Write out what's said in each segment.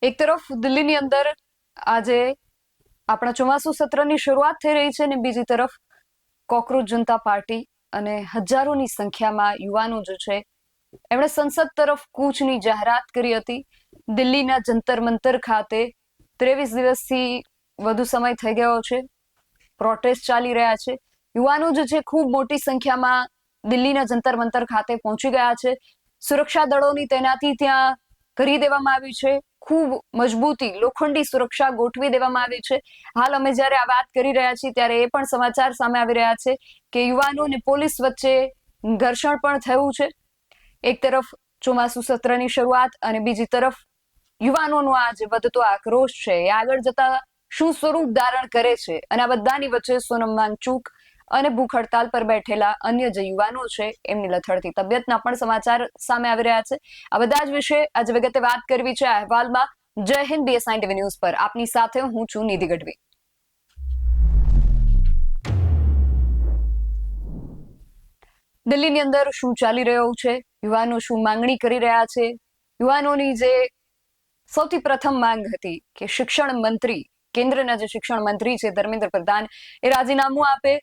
એક તરફ દિલ્હીની અંદર આજે આપણા ચોમાસુ સત્રની શરૂઆત થઈ રહી છે અને બીજી તરફ કોકરોચ જનતા પાર્ટી અને હજારોની સંખ્યામાં યુવાનો જે છે એમણે સંસદ તરફ કૂચની જાહેરાત કરી હતી. દિલ્હીના જંતર મંતર ખાતે 23 દિવસથી વધુ સમય થઈ ગયો છે. પ્રોટેસ્ટ ચાલી રહ્યા છે. યુવાનો જે છે ખૂબ મોટી સંખ્યામાં દિલ્હીના જંતર મંતર ખાતે પહોંચી ગયા છે. સુરક્ષા દળોની તૈનાતી ત્યાં કરી દેવામાં આવી છે. ખૂબ મજબૂતી લોખંડી સુરક્ષા ગોઠવી દેવામાં આવી છે. હાલ અમે જ્યારે આ વાત કરી રહ્યા છીએ ત્યારે એ પણ સમાચાર સામે આવી રહ્યા છે કે યુવાનો અને પોલીસ વચ્ચે ઘર્ષણ પણ થયું છે. એક તરફ ચોમાસુ સત્રની શરૂઆત અને બીજી તરફ યુવાનોનો આ જે વધતો આક્રોશ છે એ આગળ જતા શું સ્વરૂપ ધારણ કરે છે અને આ બધાની વચ્ચે સોનમ વાંગચુક અને ભૂખ હડતાલ પર બેઠેલા અન્ય જે યુવાનો છે એમની લથડતી તબિયતના પણ સમાચાર સામે આવી રહ્યા છે. આ બધા જ વિશે આજે વિગતે વાત કરવી છે આ અહેવાલમાં. જય હિન્દ, BS9 TV ન્યૂઝ પર આપની સાથે હું છું નિધિ ગઢવી. દિલ્હીની અંદર શું ચાલી રહ્યું છે, યુવાનો શું માંગણી કરી રહ્યા છે. યુવાનોની જે સૌથી પ્રથમ માંગ હતી કે શિક્ષણ મંત્રી, કેન્દ્રના જે શિક્ષણ મંત્રી છે ધર્મેન્દ્ર પ્રધાન, એ રાજીનામું આપે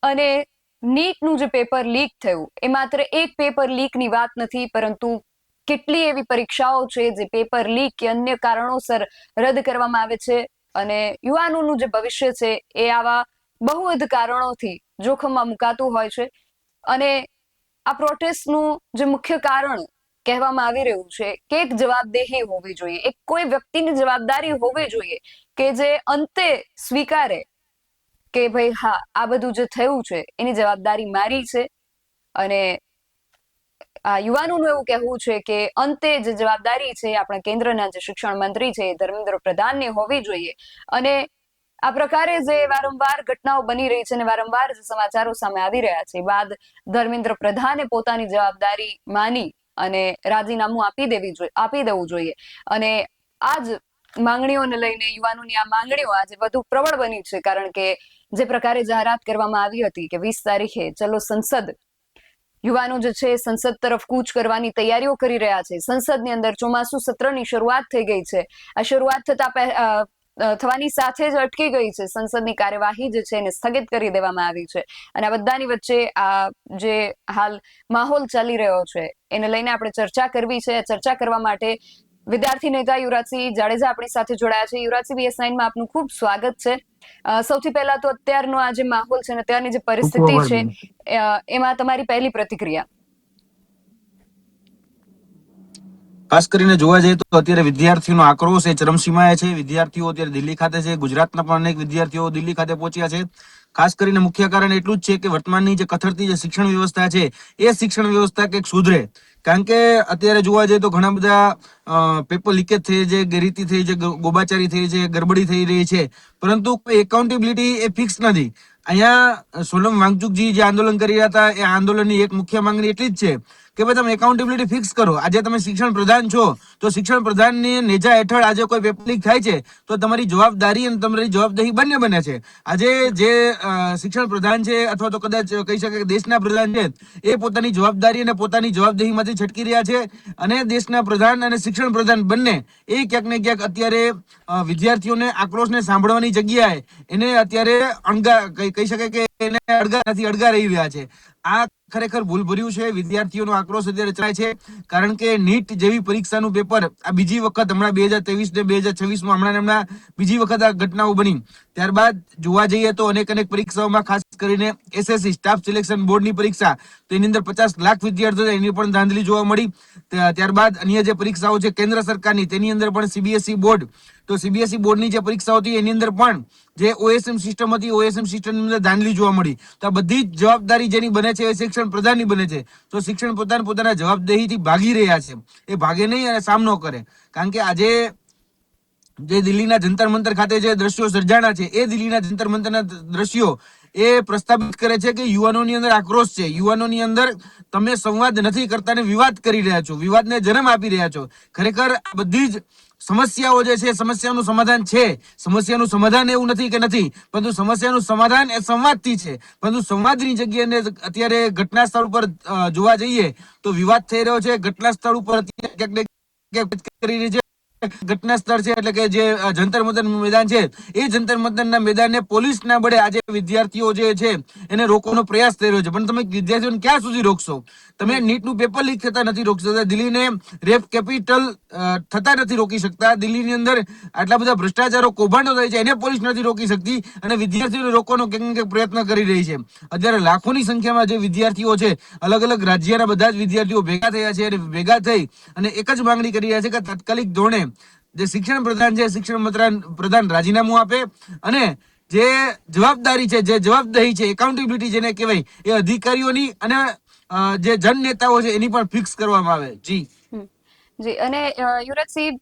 અને નીટનું જે પેપર લીક થયું એ માત્ર એક પેપર લીકની વાત નથી, પરંતુ કેટલી એવી પરીક્ષાઓ છે જે પેપર લીક કે અન્ય કારણોસર રદ કરવામાં આવે છે અને યુવાનોનું જે ભવિષ્ય છે એ આવા બહુવિધ કારણોથી જોખમમાં મુકાતું હોય છે. અને આ પ્રોટેસ્ટનું જે મુખ્ય કારણ કહેવામાં આવી રહ્યું છે કે એક જવાબદેહી હોવી જોઈએ, એક કોઈ વ્યક્તિની જવાબદારી હોવી જોઈએ કે જે અંતે સ્વીકારે કે ભાઈ હા, આ બધું જે થયું છે એની જવાબદારી મારી છે. અને આ યુવાનોનું એવું કહેવું છે કે અંતે જે જવાબદારી છે આપણા કેન્દ્રના જે શિક્ષણ મંત્રી છે ધર્મેન્દ્ર પ્રધાનની હોવી જોઈએ. અને આ પ્રકારે જે વારંવાર ઘટનાઓ બની રહી છે અને વારંવાર જે સમાચારો સામે આવી રહ્યા છે બાદ ધર્મેન્દ્ર પ્રધાને પોતાની જવાબદારી માની અને રાજીનામું આપી દેવું જોઈએ. અને આ જ માંગણીઓને લઈને યુવાનોની આ માંગણીઓ આજે વધુ પ્રબળ બની છે, કારણ કે જે પ્રકારે જાહેરાત કરવામાં આવી હતી કે 20 તારીખે ચલો સંસદ, યુવાનો જે છે સંસદ તરફ કૂચ કરવાની તૈયારીઓ કરી રહ્યા છે. સંસદની અંદર ચોમાસુ સત્રની શરૂઆત થઈ ગઈ છે. આ શરૂઆત થવાની સાથે જ અટકી ગઈ છે. સંસદની કાર્યવાહી જે છે એને સ્થગિત કરી દેવામાં આવી છે. અને આ બધાની વચ્ચે આ જે હાલ માહોલ ચાલી રહ્યો છે એને લઈને આપણે ચર્ચા કરવી છે. ચર્ચા કરવા માટે વિદ્યાર્થી નેતા યુવરાજસિંહ જાડેજા આપણી સાથે જોડાયા છે. યુવરાજસિંહ, BS9 માં આપનું ખૂબ સ્વાગત છે. સૌથી પહેલા તો અત્યારનો આ જે માહોલ છે અને અત્યારની જે પરિસ્થિતિ છે એમાં તમારી પહેલી પ્રતિક્રિયા. ખાસ કરીને જોવા જઈએ તો અત્યારે વિદ્યાર્થીઓનો આક્રોશ એ ચરમસીમાએ છે. વિદ્યાર્થીઓ અત્યારે દિલ્હી ખાતે છે. ગુજરાતના પણ અનેક વિદ્યાર્થીઓ દિલ્હી ખાતે પહોંચ્યા છે. ખાસ કરીને મુખ્ય કારણ એટલું જ છે કે વર્તમાનની જે કથળતી જે શિક્ષણ વ્યવસ્થા છે એ શિક્ષણ વ્યવસ્થા કંઈક સુધરે. કારણ કે અત્યારે જોવા જઈએ તો ઘણા બધા પેપર લીકેજ થઈ છે, ગેરરીતિ થઈ છે, ગોબાચારી થઈ છે, ગરબડી થઈ રહી છે, પરંતુ કોઈ એકાઉન્ટેબિલિટી એ ફિક્સ નથી. અહીંયા સોનમ વાંગચુકજી જે આંદોલન કરી રહ્યા હતા એ આંદોલનની એક મુખ્ય માંગણી એટલી જ છે કે ભાઈ તમે એકાઉન્ટેબિલિટી ફિક્સ કરો. આજે તમે શિક્ષણ પ્રધાન છો તો શિક્ષણ પ્રધાનની નેજા હેઠળ આજે કોઈ પેપર લીક થાય છે તો તમારી જવાબદારી અને તમારી જવાબદેહી બંને બને છે. આજે જે શિક્ષણ પ્રધાન છે અથવા તો કદાચ કહી શકાય કે દેશના પ્રધાન છે એ પોતાની જવાબદારી અને પોતાની જવાબદેહીમાંથી છટકી રહ્યા છે. અને દેશના પ્રધાન અને શિક્ષણ પ્રધાન બંને એ ક્યાંક ને ક્યાંક અત્યારે વિદ્યાર્થીઓને આક્રોશને સાંભળવાની જગ્યાએ એને અત્યારે કહી શકાય કે એને અડગા રહી રહ્યા છે. આ ખરેખર ભૂલભર્યું છે. વિદ્યાર્થીઓનો આક્રોશ અત્યારે ચલાય છે કારણ કે નીટ જેવી પરીક્ષાનું પેપર આ બીજી વખત હમણાં 2023 ને 2026 માં હમણાં બીજી વખત આ ઘટનાઓ બની. ત્યારબાદ જોવા જઈએ તો અનેક પરીક્ષાઓમાં ખાસ કરીને SSC સ્ટાફ સિલેક્શન બોર્ડની પરીક્ષા તો એની અંદર 50 લાખ વિદ્યાર્થીઓ એની પણ ધાંધલી જોવા મળી. ત્યારબાદ અન્ય જે પરીક્ષાઓ છે કેન્દ્ર સરકારની તેની અંદર પણ CBSE બોર્ડ, તો CBSE બોર્ડની જે પરીક્ષાઓ હતી એની અંદર પણ જે OSM સિસ્ટમ હતી OSM સિસ્ટમની અંદર ધાંધલી જોવા મળી. તો આ બધી જ જવાબદારી જેની બને છે એ શિક્ષણ પ્રધાનની બને છે. તો શિક્ષણ પ્રધાન પોતાના જવાબદેહીથી ભાગી રહ્યા છે. એ ભાગે નહીં અને સામનો કરે. કારણ કે આજે જે દિલ્હીના જંતર મંતર ખાતે જે દ્રશ્યો સર્જાણા છે એ દિલ્હીના જંતર મંતરના દ્રશ્યો એ પ્રસ્થાપિત કરે છે કે યુવાનોની અંદર આક્રોશ છે. યુવાનોની અંદર તમે સંવાદ નથી કરતા ને વિવાદ કરી રહ્યા છો, વિવાદને જન્મ આપી રહ્યા છો. ખરેખર આ બધી જ સમસ્યાઓ જે છે સમસ્યાનું સમાધાન છે. સમસ્યાનું સમાધાન એવું નથી કે નથી, પરંતુ સમસ્યાનું સમાધાન એ સંવાદથી છે. પરંતુ સંવાદની જગ્યાએ અત્યારે ઘટના સ્થળ ઉપર જોવા જઈએ તો વિવાદ થઈ રહ્યો છે. ઘટના સ્થળ ઉપર અત્યારે ક્યાંક કરી રહી છે ઘટના સ્થળ છે એટલે કે જે જંતર મંતર મેદાન છે એ જંતર મંતરના મેદાનને પોલીસના બળે આજે વિદ્યાર્થીઓ જે છે એને રોકવાનો પ્રયાસ થઈ રહ્યો છે. પણ તમે વિદ્યાર્થીઓને ક્યાં સુધી રોકશો? તમે નીટનું પેપર લીક થતા નથી રોકી શકતા, દિલ્હીને રેપ કેપિટલ થતા નથી રોકી શકતા, દિલ્હીની અંદર આટલા બધા ભ્રષ્ટાચારો કૌભાંડો થાય છે એને પોલીસ નથી રોકી શકતી, અને વિદ્યાર્થીઓને રોકવાનો કંઈક ને કંઈક પ્રયત્ન કરી રહી છે. અત્યારે લાખોની સંખ્યામાં જે વિદ્યાર્થીઓ છે, અલગ અલગ રાજ્યના બધા જ વિદ્યાર્થીઓ ભેગા થયા છે અને ભેગા થઈ અને એક જ માંગણી કરી રહ્યા છે કે તાત્કાલિક ધોરણે જે શિક્ષણ પ્રધાન છે, શિક્ષણ પ્રધાન રાજીનામું આપે અને જે જવાબદારી છે, જે જવાબદારી છે, એકાઉન્ટેબિલિટી જેને કહેવાય, એ અધિકારીઓની અને જે જન નેતાઓ છે એની પણ ફિક્સ કરવામાં આવે. જી જી. અને યુવરાજસિંહ,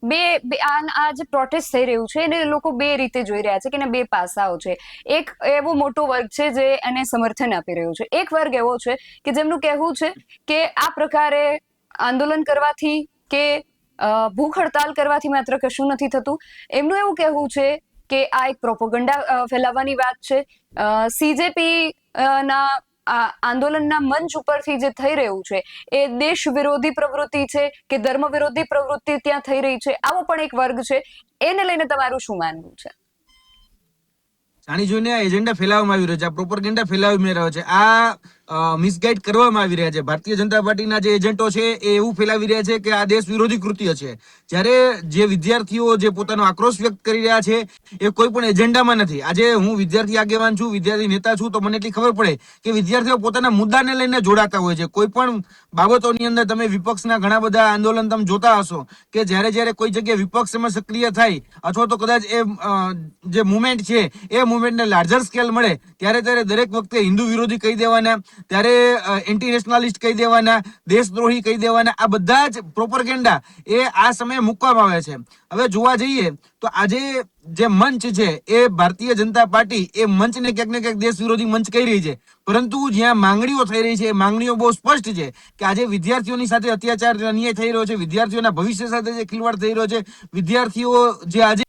આ જે પ્રોટેસ્ટ થઈ રહ્યું છે એને લોકો બે રીતે જોઈ રહ્યા છે કે એના બે પાસાઓ છે. એક એવો મોટો વર્ગ છે જે એને સમર્થન આપી રહ્યું છે, એક વર્ગ એવો છે કે જેમનું કહેવું છે કે આ પ્રકારે આંદોલન કરવાથી કે ભૂખ હડતાલ કરવાથી માત્ર કશું નથી થતું. એમનું એવું કહેવું છે કે આ એક પ્રોપોગન્ડા ફેલાવવાની વાત છે. સીજેપી ના આંદોલનના મંચ ઉપરથી જે થઈ રહ્યું છે એ દેશ વિરોધી પ્રવૃત્તિ છે કે ધર્મ વિરોધી પ્રવૃત્તિ ત્યાં થઈ રહી છે, આવો પણ એક વર્ગ છે. એને લઈને તમારું શું માનવું છે? જાણી જોઈને આ એજન્ડા ફેલાવવામાં આવી રહ્યો છે, આ પ્રોપોગન્ડા ફેલાવી રહ્યો છે, આ મિસગાઈડ કરવામાં આવી રહ્યા છે. ભારતીય જનતા પાર્ટીના જે એજન્ટો છે એ એવું ફેલાવી રહ્યા છે કે આ દેશ વિરોધી કૃત્ય છે, જ્યારે જે વિદ્યાર્થીઓ જે પોતાનો આક્રોશ વ્યક્ત કરી રહ્યા છે એ કોઈ પણ એજન્ડામાં નથી. આજે હું વિદ્યાર્થી આગેવાન છું, વિદ્યાર્થી નેતા છું, તો મને એટલી ખબર પડે કે વિદ્યાર્થીઓ પોતાના મુદ્દાને લઈને જોડાતા હોય છે. કોઈ પણ બાબતોની અંદર તમે વિપક્ષના ઘણા બધા આંદોલન તમે જોતા હશો કે જ્યારે જ્યારે કોઈ જગ્યાએ વિપક્ષ એમાં સક્રિય થાય અથવા તો કદાચ એ જે મુવમેન્ટ છે એ મુવમેન્ટને લાર્જર સ્કેલ મળે ત્યારે દરેક વખતે હિન્દુ વિરોધી કહી દેવાના, ત્યારે એન્ટી નેશનલિસ્ટ કહી દેવાના, દેશદ્રોહી કહી દેવાના, આ બધા જ પ્રોપગેન્ડા એ આ સમયે મૂકવામાં આવે છે. હવે જોવા જઈએ તો આજે જે મંચ છે એ ભારતીય જનતા પાર્ટી એ મંચને ક્યાંક ને ક્યાંક દેશ વિરોધી મંચ કહી રહી છે, પરંતુ જ્યાં માંગણીઓ થઈ રહી છે એ માંગણીઓ બહુ સ્પષ્ટ છે કે આજે વિદ્યાર્થીઓની સાથે અત્યાચાર અન્યાય થઈ રહ્યો છે, વિદ્યાર્થીઓના ભવિષ્ય સાથે જે ખિલવાડ થઈ રહ્યો છે, વિદ્યાર્થીઓ જે આજે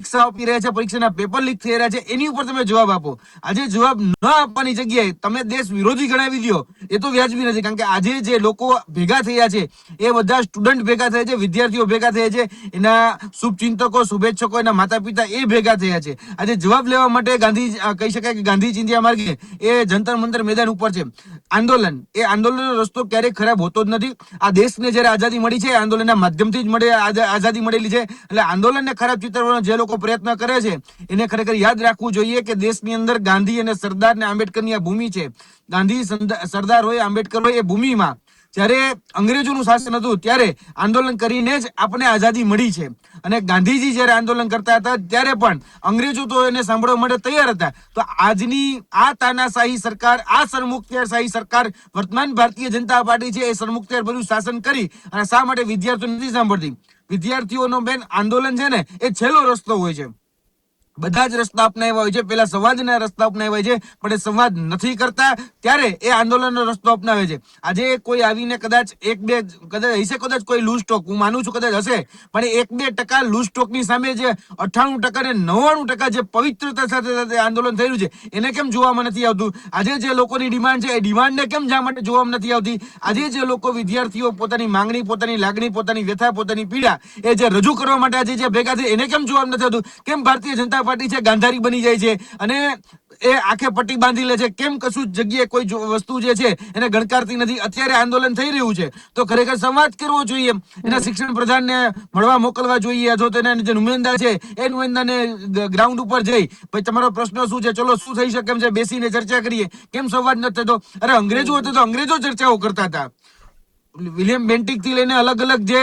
પરીક્ષા આપી રહ્યા છે, પરીક્ષાના પેપર લીક થઈ રહ્યા છે, એની ઉપર તમે જવાબ આપો. આજે જવાબ ન આપવાની જગ્યાએ તમે દેશ વિરોધી ગણાવી દો એ તો વ્યાજબી નથી, કારણ કે આજે જે લોકો ભેગા થયા છે એ બધા સ્ટુડન્ટ ભેગા થયા છે, વિદ્યાર્થીઓ ભેગા થયા છે, એના શુભચિંતકો, શુભેચ્છકો, એના માતા પિતા એ ભેગા થયા છે. આજે જવાબ લેવા માટે કહી શકાય કે ગાંધી ચિંધ્યા માર્ગે એ જંતર મંતર મેદાન ઉપર છે. આંદોલન, એ આંદોલનનો રસ્તો ક્યારેય ખરાબ હોતો જ નથી. આ દેશને જયારે આઝાદી મળી છે આંદોલનના માધ્યમથી જ આઝાદી મળેલી છે, એટલે આંદોલનને ખરાબ ચિતરવાનો જે લોકો પ્રયત્ન કરે છે એને ખરેખર યાદ રાખવું જોઈએ કે દેશની અંદર ગાંધી અને સરદાર ને આંબેડકરની આ ભૂમિ છે. ગાંધી, સરદાર હોય, આંબેડકર હોય, એ ભૂમિમાં જ્યારે અંગ્રેજોનું શાસન હતું ત્યારે આંદોલન કરીને જ આપણે આઝાદી મળી છે. અને ગાંધીજી જ્યારે આંદોલન કરતા હતા ત્યારે પણ અંગ્રેજો તો એને સાંભળવા માટે તૈયાર હતા. તો આજની આ તાનાશાહી સરકાર, આ સરમુખત્યારશાહી સરકાર, વર્તમાન ભારતીય જનતા પાર્ટી છે, એ સરમુખત્યાર ભર્યું શાસન કરી અને શા માટે વિદ્યાર્થીઓ નથી સાંભળતી? વિદ્યાર્થીઓનો બેન આંદોલન છે ને એ છેલ્લો રસ્તો હોય છે. બધા જ રસ્તા અપનાવ્યા હોય છે, પેલા સંવાદના રસ્તા અપનાવ્યા છે, પણ એ સંવાદ નથી કરતા ત્યારે એ આંદોલનનો રસ્તો અપનાવે છે. આજે કોઈ આવીને કદાચ કદાચ હશે, કદાચ કોઈ લૂઝ સ્ટોક, હું માનું છું કદાચ હશે, પણ 1-2% લૂઝ સ્ટોકની સામે જે 98% ને 99% જે પવિત્રતા સાથે આંદોલન થયું છે એને કેમ જોવામાં નથી આવતું? આજે જે લોકોની ડિમાન્ડ છે એ ડિમાન્ડને કેમ જા માટે જોવામાં નથી આવતી? આજે જે લોકો, વિદ્યાર્થીઓ પોતાની માંગણી, પોતાની લાગણી, પોતાની વ્યથા, પોતાની પીડા એ જે રજૂ કરવા માટે આજે જે ભેગા થઈ એને કેમ જોવામાં નથી આવતું? કેમ ભારતીય જનતા પાર્ટી છે ગાંધારી બની જાય છે અને એ આંખે પટ્ટી બાંધી લે છે? કેમ કશું જગ્યાએ કોઈ વસ્તુ જે છે એને ગણકારતી નથી? અત્યારે આંદોલન થઈ રહ્યું છે તો ખરેખર સંવાદ કરવો જોઈએ, એના શિક્ષણ પ્રધાનને મળવા મોકલવા જોઈએ, અથવા તો એના જે નુમાઇંદા છે એ નુમાઇંદાને ગ્રાઉન્ડ ઉપર જઈ ભાઈ તમારો પ્રશ્ન શું છે, ચલો શું થઈ શકે એમ છે, બેસીને ચર્ચા કરીએ. કેમ સંવાદ નથી થતો? અરે અંગ્રેજો હતા તો અંગ્રેજો ચર્ચાઓ કરતા હતા. વિલિયમ બેન્ટિક થી લઈને અલગ અલગ જે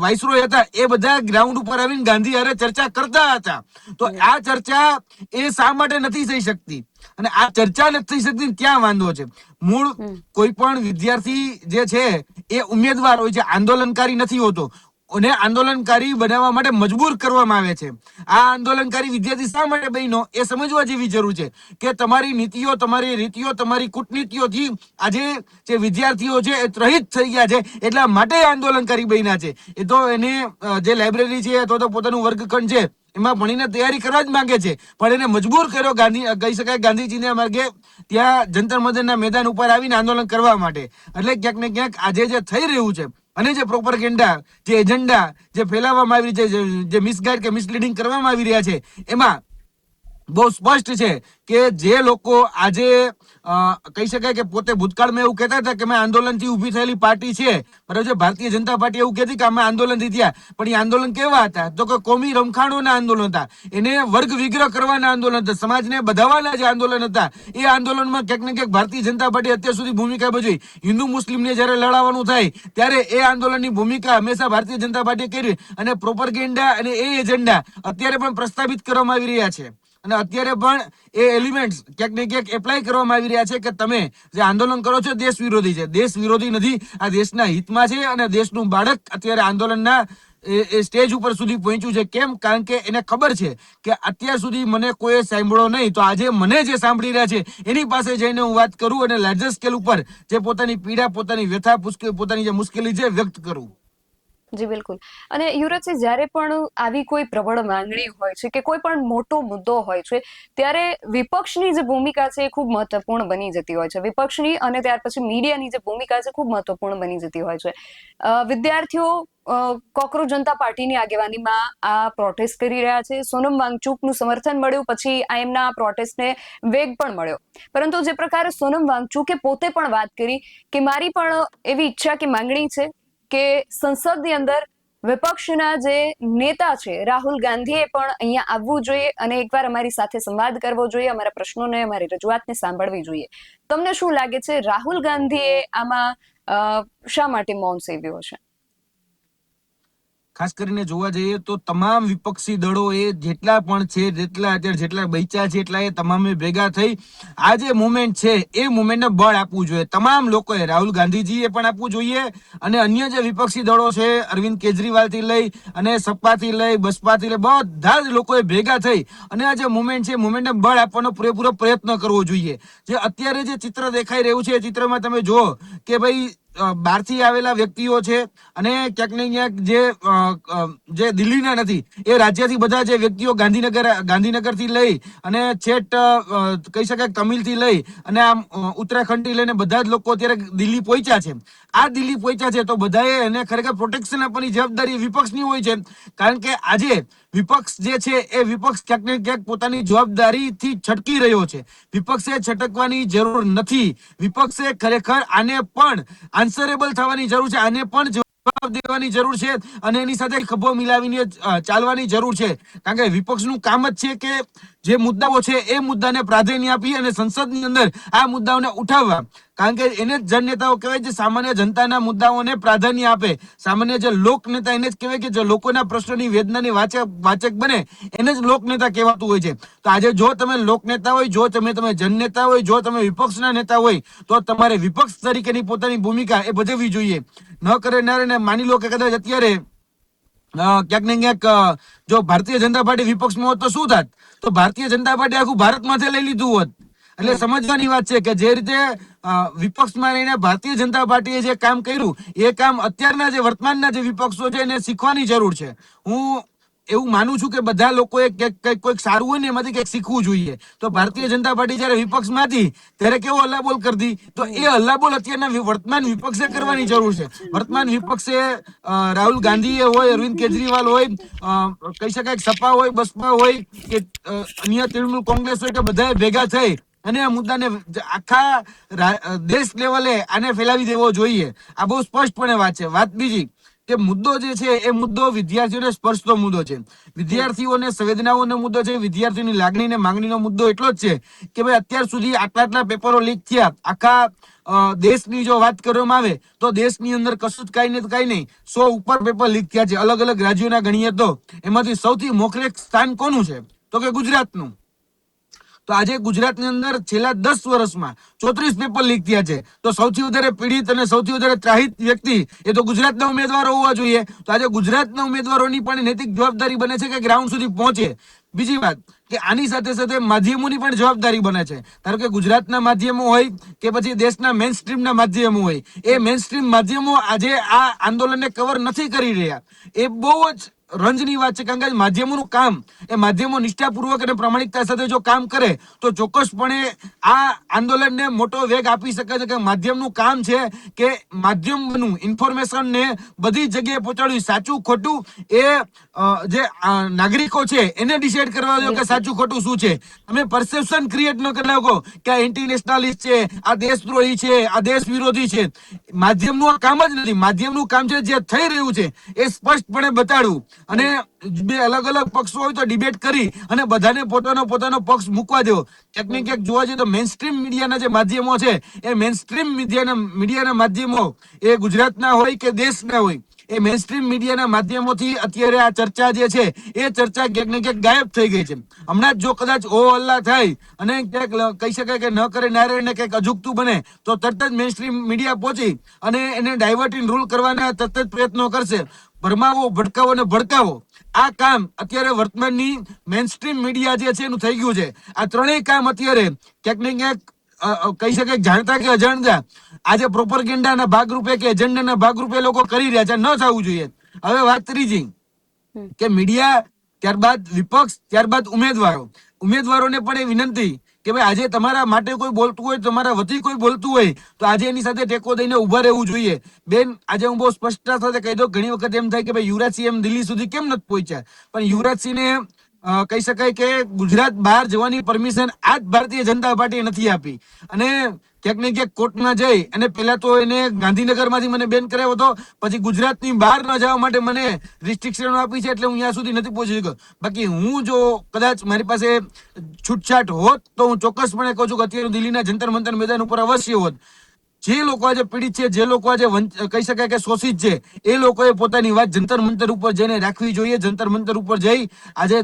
વાઇસરોય હતા એ બધા ગ્રાઉન્ડ ઉપર આવીને ગાંધી હારે ચર્ચા કરતા હતા. તો આ ચર્ચા એ શા માટે નથી થઈ શકતી? અને આ ચર્ચા નથી થઈ શકતી, ત્યાં વાંધો છે. મૂળ કોઈ પણ વિદ્યાર્થી જે છે એ ઉમેદવાર હોય છે, આંદોલનકારી નથી હોતો. અને આંદોલનકારી બનાવવા માટે મજબૂર કરવામાં આવે છે. આ આંદોલનકારી વિદ્યાર્થી શા માટે બન્યો એ સમજવા જેવી જરૂર છે કે તમારી નીતિઓ, તમારી રીતિઓ, તમારી કૂટનીતિઓથી આજે જે વિદ્યાર્થીઓ છે એ ત્રહિત થઈ ગયા છે, એટલા માટે આંદોલનકારી બન્યા છે. એ તો એને જે લાઇબ્રેરી છે અથવા તો પોતાનું વર્ગખંડ છે એમાં ભણીને તૈયારી કરવા જ માંગે છે, પણ એને મજબૂર કર્યો કહી શકાય ગાંધીજીના માર્ગે ત્યાં જંતર મંતરના મેદાન ઉપર આવીને આંદોલન કરવા માટે. એટલે ક્યાંક ને ક્યાંક આજે જે થઈ રહ્યું છે અને જે પ્રોપરગેન્ડા, જે એજન્ડા જે ફેલાવવામાં આવી છે, જે મિસગાઈડ કે મિસલીડિંગ કરવામાં આવી રહ્યા છે, એમાં બહુ સ્પષ્ટ છે કે જે લોકો આજે કહી શકાય કે પોતે ભૂતકાળમાં એવું કહેતા હતા કે અમે આંદોલનથી ઊભી થયેલી પાર્ટી છે, બરાબર છે, ભારતીય જનતા પાર્ટી એવું કહેતી કે અમે આંદોલનથી થયા, પણ એ આંદોલન કેવા હતા તો કે કોમી રમખાણોના આંદોલન હતા, એને વર્ગ વિગ્રહ કરવાના આંદોલન હતા, સમાજને બધાવાના જે આંદોલન હતા, એ આંદોલનમાં ક્યાંક ને ક્યાંક ભારતીય જનતા પાર્ટી અત્યાર સુધી ભૂમિકા ભજવી. હિન્દુ મુસ્લિમને જયારે લડાવવાનું થાય ત્યારે એ આંદોલનની ભૂમિકા હંમેશા ભારતીય જનતા પાર્ટીએ કરી, અને પ્રોપરગેન્ડા અને એ એજન્ડા અત્યારે પણ પ્રસ્તાવિત કરવામાં આવી રહ્યા છે, અને અત્યારે પણ એ એલિમેન્ટ્સ ક્યાંક ને ક્યાંક એપ્લાય કરવામાં આવી રહ્યા છે કે તમે જે આંદોલન કરો છો દેશ વિરોધી છે. દેશ વિરોધી નથી, આ દેશના હિતમાં છે, અને દેશનું બાળક અત્યારે આંદોલનના એ સ્ટેજ ઉપર સુધી પહોંચ્યું છે. કેમ? કારણ કે એને ખબર છે કે અત્યાર સુધી મને કોઈ સાંભળો નહીં, તો આજે મને જે સાંભળી રહ્યા છે એની પાસે જઈને હું વાત કરું અને લાર્જર સ્કેલ ઉપર જે પોતાની પીડા, પોતાની વ્યથા, પોતાની જે મુશ્કેલી છે વ્યક્ત કરું. જી બિલકુલ. અને યુવરાજસિંહ, જ્યારે પણ આવી કોઈ પ્રબળ માંગણી હોય છે કે કોઈ પણ મોટો મુદ્દો હોય છે, ત્યારે વિપક્ષની જે ભૂમિકા છે એ ખૂબ મહત્વપૂર્ણ બની જતી હોય છે. વિપક્ષની અને ત્યાર પછી મીડિયાની જે ભૂમિકા છે ખૂબ મહત્વપૂર્ણ બની જતી હોય છે. વિદ્યાર્થીઓ કોકરોચ જનતા પાર્ટીની આગેવાનીમાં આ પ્રોટેસ્ટ કરી રહ્યા છે. સોનમ વાંગચુકનું સમર્થન મળ્યું, પછી આ એમના પ્રોટેસ્ટને વેગ પણ મળ્યો. પરંતુ જે પ્રકારે સોનમ વાંગચુકે પોતે પણ વાત કરી કે મારી પણ એવી ઈચ્છા કે માંગણી છે કે સંસદની અંદર વિપક્ષના જે નેતા છે રાહુલ ગાંધીએ પણ અહીંયા આવવું જોઈએ અને એકવાર અમારી સાથે સંવાદ કરવો જોઈએ, અમારા પ્રશ્નોને, અમારી રજૂઆતને સાંભળવી જોઈએ. તમને શું લાગે છે, રાહુલ ગાંધીએ આમાં શા માટે મૌન સેવ્યું હશે? ખાસ કરીને જોવા જઈએ તો તમામ વિપક્ષી દળો એ જેટલા પણ છે, જેટલા બચ્યા છે, એટલા એ તમામે ભેગા થઈ આ જે મુવમેન્ટ છે એ મુવમેન્ટને બળ આપવું જોઈએ. તમામ લોકોએ, રાહુલ ગાંધીજીએ પણ આપવું જોઈએ, અને અન્ય જે વિપક્ષી દળો છે, અરવિંદ કેજરીવાલ થી લઈ અને સપાથી લઈ બસપાથી લઈ બધા જ લોકોએ ભેગા થઈ અને આ જે મુવમેન્ટ છે, મુવમેન્ટને બળ આપવાનો પૂરેપૂરો પ્રયત્ન કરવો જોઈએ. જે અત્યારે જે ચિત્ર દેખાઈ રહ્યું છે, એ ચિત્રમાં તમે જુઓ કે ભાઈ બહારથી આવેલા વ્યક્તિઓ છે, અને ક્યાંક ને ક્યાંક જે દિલ્હીના નથી એ રાજ્યથી બધા જે વ્યક્તિઓ ગાંધીનગરથી લઈ અને છેટ કહી શકાય તમિલથી લઈ અને આમ ઉત્તરાખંડથી લઈને બધા જ લોકો અત્યારે દિલ્હી પહોંચ્યા છે. આ દિલ્હી પહોંચ્યા છે તો બધાએ એને ખરેખર પ્રોટેક્શન આપવાની જવાબદારી વિપક્ષની હોય છે, કારણ કે આજે વિપક્ષ જે છે એ વિપક્ષ ક્યાંક ને ક્યાંક પોતાની જવાબદારીથી છટકી રહ્યો છે. વિપક્ષે છટકવાની જરૂર નથી. વિપક્ષે ખરેખર આને પણ આન્સરેબલ થવાની જરૂર છે, આને પણ જવાબ દેવાની જરૂર છે, અને એની સાથે ખભો મિલાવીને ચાલવાની જરૂર છે. કારણ કે વિપક્ષનું કામ જ છે કે જે મુદ્દાઓ છે એ મુદ્દાને પ્રાધાન્ય આપી અને સંસદની અંદર આ મુદ્દાઓને ઉઠાવવા. કારણ કે એને જ જનનેતાઓ કહેવાય, જે સામાન્ય જનતાના મુદ્દાઓને પ્રાધાન્ય આપે. સામાન્ય જે લોકનેતા એને જ કહેવાય કે જે લોકોના પ્રશ્નોની વેદનાની વાચક બને, એને જ લોકનેતા કહેવાતું હોય છે. તો આજે જો તમે લોકનેતા હોય, જો તમે જનનેતા હોય, જો તમે વિપક્ષના નેતા હોય, તો તમારે વિપક્ષ તરીકેની પોતાની ભૂમિકા એ ભજવવી જોઈએ. ન કરે ને માની લો કે કદાચ અત્યારે ક્યાંક ને ક્યાંક જો ભારતીય જનતા પાર્ટી વિપક્ષમાં હોત તો શું થાત? તો ભારતીય જનતા પાર્ટી આખું ભારતમાંથી લઈ લીધું હોત. એટલે સમજવાની વાત છે કે જે રીતે વિપક્ષમાં રહીને ભારતીય જનતા પાર્ટીએ જે કામ કર્યું, એ કામ અત્યારના જે વર્તમાનના જે વિપક્ષો છે એને શીખવાની જરૂર છે. હું એવું માનું છું કે બધા લોકોએ કોઈક સારું હોય ને એમાંથી કંઈક શીખવું જોઈએ. તો ભારતીય જનતા પાર્ટી જયારે વિપક્ષમાં હતી ત્યારે કેવો હલ્લાબોલ કરતી, તો એ હલ્લાબોલ અત્યારના વર્તમાન વિપક્ષે કરવાની જરૂર છે. વર્તમાન વિપક્ષે રાહુલ ગાંધીએ હોય, અરવિંદ કેજરીવાલ હોય, કહી શકાય સપા હોય, બસપા હોય કે અન્ય તૃણમૂલ કોંગ્રેસ હોય, કે બધાએ ભેગા થઈ અને આ મુદ્દાને આખા દેશ લેવલે આને ફેલાવી દેવો જોઈએ. આ બહુ સ્પષ્ટપણે વાત છે. વાત બીજી કે મુદ્દો જે છે એ મુદ્દો વિદ્યાર્થીઓને સ્પર્શતો મુદ્દો છે. વિદ્યાર્થીઓને સંવેદનાઓનો મુદ્દો છે. વિદ્યાર્થીઓની લાગણી ને માંગણીનો મુદ્દો એટલો જ છે કે ભાઈ અત્યાર સુધી આટલા પેપરો લીક થયા. આખા દેશની જો વાત કરવામાં આવે તો દેશની અંદર કશું જ કઈ નહીં, 100 ઉપર પેપર લીક થયા છે. અલગ અલગ રાજ્યોના ગણીએ તો એમાંથી સૌથી મોખરે સ્થાન કોનું છે? તો કે ગુજરાતનું. તો આજે ગુજરાતની અંદર છેલ્લા 10 વર્ષમાં 34 પેપર લીક થયા છે. તો સૌથી વધારે પીડિત અને સૌથી વધારે ત્રાહિત વ્યક્તિ એ તો ગુજરાતના ઉમેદવારો હોવા જોઈએ. તો આજે ગુજરાતના ઉમેદવારોની પણ નૈતિક જવાબદારી બને છે કે ગ્રાઉન્ડ સુધી પહોંચે. બીજી વાત કે આની સાથે સાથે માધ્યમોની પણ જવાબદારી બને છે. ધારો કે ગુજરાતના માધ્યમો હોય કે પછી દેશના મેઇન સ્ટ્રીમના માધ્યમો હોય, એ મેઇન સ્ટ્રીમ માધ્યમો આજે આ આંદોલનને કવર નથી કરી રહ્યા. એ બહુ જ રંજની વાત છે, કારણ કે માધ્યમોનું કામ એ માધ્યમો નિષ્ઠાપૂર્વક અને પ્રામાણિકતા સાથે જો કામ કરે તો ચોક્કસપણે આ આંદોલનને મોટો વેગ આપી શકે છે. કે માધ્યમનું કામ છે કે માધ્યમનું ઇન્ફોર્મેશનને બધી જગ્યાએ પહોંચાડવું, સાચું ખોટું એ જે નાગરિકો છે એને ડિસાઈડ કરવા દો કે બિલકુલ. સાચું ખોટું શું છે. તમે પરસેપ્શન ક્રિએટ ન કરી નાખો કે આ એન્ટી નેશનાલિસ્ટ છે, આ દેશદ્રોહી છે, આ દેશ વિરોધી છે. માધ્યમનું આ કામ જ નથી. માધ્યમનું કામ છે જે થઈ રહ્યું છે એ સ્પષ્ટપણે બતાડવું, અને બે અલગ અલગ પક્ષો હોય તો ડિબેટ કરી અને બધાને પોતાનો પોતાનો પક્ષ મૂકવા દેવો. ક્યાંક ને ક્યાંક જોવા જઈએ તો મેઇનસ્ટ્રીમ મીડિયાના જે માધ્યમો છે એ મેઇનસ્ટ્રીમ મીડિયાના માધ્યમો એ ગુજરાતના હોય કે દેશના હોય, એ મેઇનસ્ટ્રીમ મીડિયાના માધ્યમોથી અત્યારે આ ચર્ચા જે છે એ ચર્ચા ક્યાંક ને ક્યાંક ગાયબ થઈ ગઈ છે. હમણાં જ જો કદાચ ઓ હલ્લા થાય અને ક્યાંક કહી શકાય કે ન કરે નારાયણને કંઈક અજુગતું બને તો તરત જ મેઇનસ્ટ્રીમ મીડિયા પહોંચી અને એને ડાયવર્ટિંગ રૂલ કરવાના તરત જ પ્રયત્નો કરશે. ભરમાવો, ભડકાવો ને ભડકાવો, આ કામ અત્યારે વર્તમાનની મેઇનસ્ટ્રીમ મીડિયા જે છે એનું થઈ ગયું છે. આ ત્રણેય કામ અત્યારે ક્યાંક ને ક્યાંક કહી શકાય જાણતા કે અજાણતા આજે પ્રોપરગેન્ડાના ભાગરૂપે કે એજન્ડાના ભાગરૂપે લોકો કરી રહ્યા છે. ન થવું જોઈએ. હવે વાત ત્રીજી કે મીડિયા, ત્યારબાદ વિપક્ષ, ત્યારબાદ ઉમેદવારોને પણ એ વિનંતી કે ભાઈ આજે તમારા માટે કોઈ બોલતું હોય, તમારા વતી કોઈ બોલતું હોય તો આજે એની સાથે ટેકો દઈને ઉભા રહેવું જોઈએ. બેન, આજે હું બહુ સ્પષ્ટતા સાથે કહી દઉં, ઘણી વખત એમ થાય કે ભાઈ યુવરાજસિંહ એમ દિલ્હી સુધી કેમ નથી પહોંચ્યા, પણ યુવરાજસિંહને કહી શકાય કે ગુજરાત બહાર જવાની પરમિશન આજ ભારતીય જનતા પાર્ટીએ નથી આપી. અને ક્યાંક ને ક્યાંક કોર્ટમાં જઈ અને પહેલા તો એને ગાંધીનગરમાંથી મને બેન કરાવ્યો હતો, પછી ગુજરાતની બહાર ન જવા માટે મને રિસ્ટ્રિક્શનો આપી છે, એટલે હું ત્યાં સુધી નથી પહોંચી શક્યો. બાકી હું જો કદાચ મારી પાસે છૂટછાટ હોત તો હું ચોક્કસપણે કહું છું કે અત્યારે દિલ્હીના જંતર મંતર મેદાન ઉપર અવશ્ય હોત. જે લોકો આજે પીડિત છે, જે લોકો આજે કહી શકાય કે શોષિત છે, એ લોકોએ પોતાની વાત જંતર મંતર ઉપર જઈને રાખવી જોઈએ. જંતર મંતર ઉપર જઈ આજે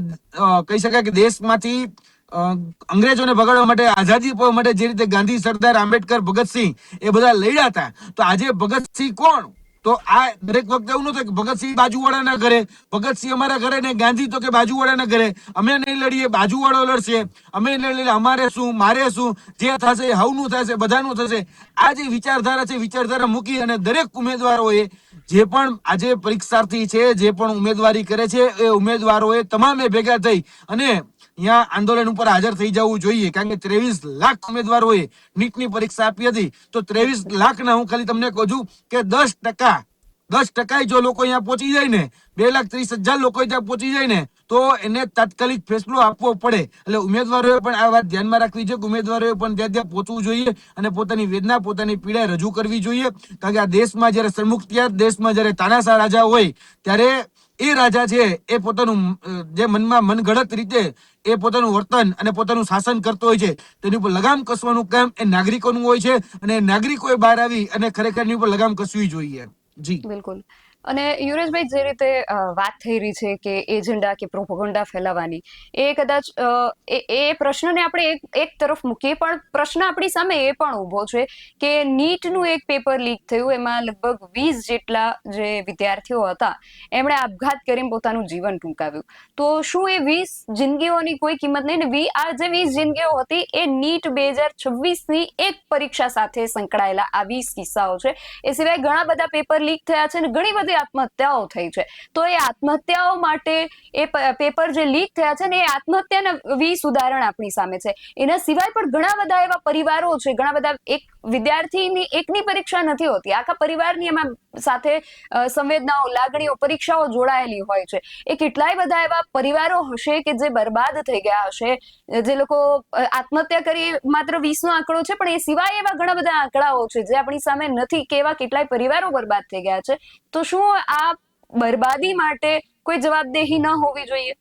કહી શકાય કે દેશમાંથી અંગ્રેજોને ભગાડવા માટે, આઝાદી અપાવવા માટે જે રીતે ગાંધી, સરદાર, આંબેડકર, ભગતસિંહ એ બધા લડ્યા હતા, તો આજે ભગતસિંહ કોણ? તો આ દરેક વખતે એવું નતું કે ભગતસિંહ બાજુવાળાના ઘરે, ભગતસિંહ અમારા ઘરે ને ગાંધી તો કે બાજુવાળાના ઘરે. અમે નહીં લડીએ, બાજુવાળો લડશે. અમે નહીં લડીએ, અમારે શું, મારે શું, જે થશે હવનું થશે, બધાનું થશે. આ જે વિચારધારા છે, વિચારધારા મૂકી અને દરેક ઉમેદવારોએ જે પણ આજે પરીક્ષાર્થી છે, જે પણ ઉમેદવારી કરે છે, એ ઉમેદવારોએ તમામે ભેગા થઈ અને અહીંયા આંદોલન ઉપર હાજર થઈ જવું જોઈએ. કારણ કે 23 લાખ ઉમેદવારોએ નીટની પરીક્ષા આપી હતી, તો 23 લાખના હું ખાલી તમને કહું છું કે 10% જો લોકો અહીંયા પહોંચી જાય ને, 2,30,000 લોકો ત્યાં પહોંચી જાય ને, તો એને તાત્કાલિક ફેસલો આપવો પડે. એટલે ઉમેદવારોએ પણ આ વાત ધ્યાનમાં રાખવી છે કે ઉમેદવારોએ પણ ત્યાં ત્યાં પહોંચવું જોઈએ અને પોતાની વેદના, પોતાની પીડા રજૂ કરવી જોઈએ. કારણ કે આ દેશમાં જયારે સરમુખત્યાર, દેશમાં જયારે તાનાશાહ રાજા હોય ત્યારે એ રાજા છે એ પોતાનું જે મનમાં મનગઢત રીતે એ પોતાનું વર્તન અને પોતાનું શાસન કરતો હોય છે, તેની ઉપર લગામ કસવાનું કામ એ નાગરિકોનું હોય છે, અને નાગરિકોએ બહાર આવી અને ખરેખર એની ઉપર લગામ કસવી જોઈએ. જી બિલકુલ. અને યુવરાજભાઈ, જે રીતે વાત થઈ રહી છે કે એજન્ડા કે પ્રોપોગન્ડા ફેલાવવાની, એ કદાચ એ પ્રશ્નને આપણે એક તરફ મૂકીએ, પણ પ્રશ્ન આપણી સામે એ પણ ઊભો છે કે નીટનું એક પેપર લીક થયું, એમાં લગભગ 20 જેટલા જે વિદ્યાર્થીઓ હતા એમણે આપઘાત કરીને પોતાનું જીવન ટૂંકાવ્યું. તો શું એ 20 જિંદગીઓની કોઈ કિંમત નહીં ને? આ જે 20 જિંદગીઓ હતી એ નીટ 2026ની એક પરીક્ષા સાથે સંકળાયેલા આ 20 કિસ્સાઓ છે. એ સિવાય ઘણા બધા પેપર લીક થયા છે અને ઘણી બધી આત્મહત્યાઓ થઈ છે. તો એ આત્મહત્યાઓ માટે એ પેપર જે લીક થયા છે ને, એ આત્મહત્યાના 20 ઉદાહરણ આપણી સામે છે. એના સિવાય પણ ઘણા બધા એવા પરિવારો છે, ઘણા બધા, એક વિદ્યાર્થીની એકની પરીક્ષા નથી હોતી, આખા પરિવારની એમાં સાથે સંવેદનાઓ, લાગણીઓ, પરીક્ષાઓ જોડાયેલી હોય છે. એ કેટલાય બધા એવા પરિવારો હશે કે જે બરબાદ થઈ ગયા હશે, જે લોકો આત્મહત્યા કરી. માત્ર 20નો આંકડો છે, પણ એ સિવાય એવા ઘણા બધા આંકડાઓ છે જે આપણી સામે નથી કે એવા કેટલાય પરિવારો બરબાદ થઈ ગયા છે. તો શું આ બરબાદી માટે કોઈ જવાબદેહી ન હોવી જોઈએ?